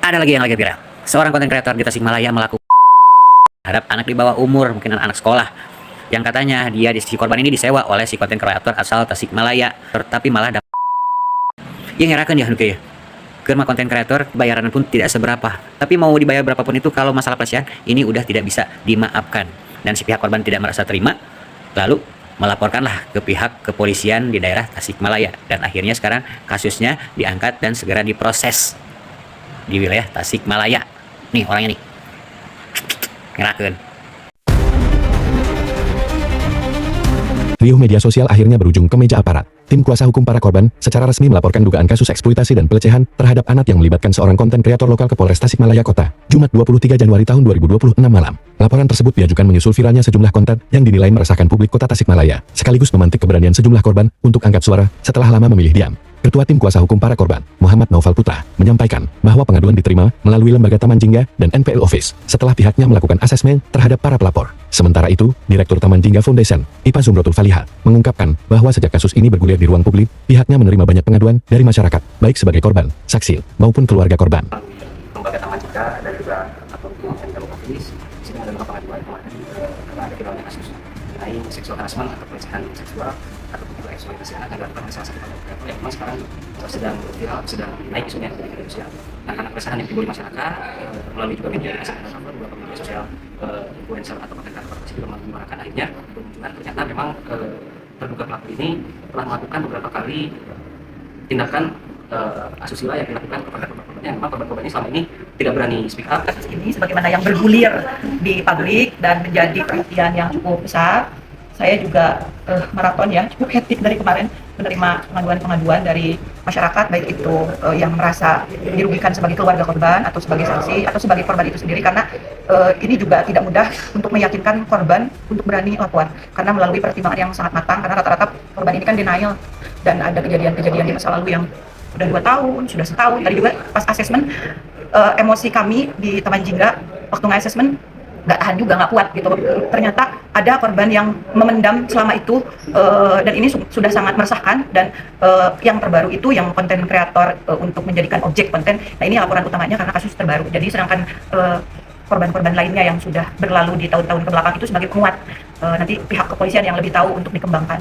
Ada lagi yang lagi viral. Seorang konten kreator di Tasikmalaya melakukan terhadap anak di bawah umur, mungkin anak sekolah. Yang katanya dia si korban ini disewa oleh si konten kreator asal Tasikmalaya, tapi malah dapat yang ngerakan ya ya. Karena konten kreator bayaran pun tidak seberapa. Tapi mau dibayar berapapun itu kalau masalah pelecehan ini udah tidak bisa dimaafkan. Dan si pihak korban tidak merasa terima, lalu melaporkanlah ke pihak kepolisian di daerah Tasikmalaya. Dan akhirnya sekarang kasusnya diangkat dan segera diproses di wilayah Tasikmalaya. Nih orangnya nih. Ngerakeun. Riuh media sosial akhirnya berujung ke meja aparat. Tim kuasa hukum para korban secara resmi melaporkan dugaan kasus eksploitasi dan pelecehan terhadap anak yang melibatkan seorang konten kreator lokal ke Polres Tasikmalaya Kota, Jumat 23 Januari tahun 2026 malam. Laporan tersebut diajukan menyusul viralnya sejumlah konten yang dinilai meresahkan publik Kota Tasikmalaya, sekaligus memantik keberanian sejumlah korban untuk angkat suara setelah lama memilih diam. Ketua Tim Kuasa Hukum para korban, Muhammad Naufal Putra, menyampaikan bahwa pengaduan diterima melalui Lembaga Taman Jingga dan NPL Office setelah pihaknya melakukan asesmen terhadap para pelapor. Sementara itu, Direktur Taman Jingga Foundation, Ipa Zumrotul Faliha, mengungkapkan bahwa sejak kasus ini bergulir di ruang publik, pihaknya menerima banyak pengaduan dari masyarakat, baik sebagai korban, saksi, maupun keluarga korban. Lembaga Taman Jingga dan juga akun NPL Office sedang menerima pengaduan kemarin karena ada viralnya kasus mengenai seksual harassment atau pelecehan seksual atau juga eksploitasi anak yang dilakukan oleh salah satu konten kreator yang memang sekarang sedang viral, sedang naik isunya di media sosial. Nah, karena keresahan yang timbul di masyarakat melalui juga media beberapa media sosial, influencer atau konten kreator masih juga menyuarakan akhirnya bermunculan ternyata memang terduga pelaku ini telah melakukan beberapa kali tindakan asusila yang dilakukan kepada korban-korbannya. Memang korban-korban ini selama ini tidak berani speak up. Kasus ini sebagaimana yang bergulir di publik dan menjadi perhatian yang cukup besar. Saya juga maraton ya, cukup hektik dari kemarin menerima pengaduan-pengaduan dari masyarakat, baik itu yang merasa dirugikan sebagai keluarga korban atau sebagai saksi atau sebagai korban itu sendiri, karena ini juga tidak mudah untuk meyakinkan korban untuk berani lapor karena melalui pertimbangan yang sangat matang, karena rata-rata korban ini kan denial dan ada kejadian-kejadian di masa lalu yang sudah 2 tahun, sudah setahun. Tadi juga pas asesmen emosi kami di Taman Jingga waktu nge-asesmen nggak tahan juga, nggak kuat gitu. Ternyata ada korban yang memendam selama itu dan ini sudah sangat meresahkan. Dan yang terbaru itu yang konten kreator untuk menjadikan objek konten. Nah, ini laporan utamanya karena kasus terbaru. Jadi sedangkan korban-korban lainnya yang sudah berlalu di tahun-tahun kebelakang itu sebagai penguat, nanti pihak kepolisian yang lebih tahu untuk dikembangkan.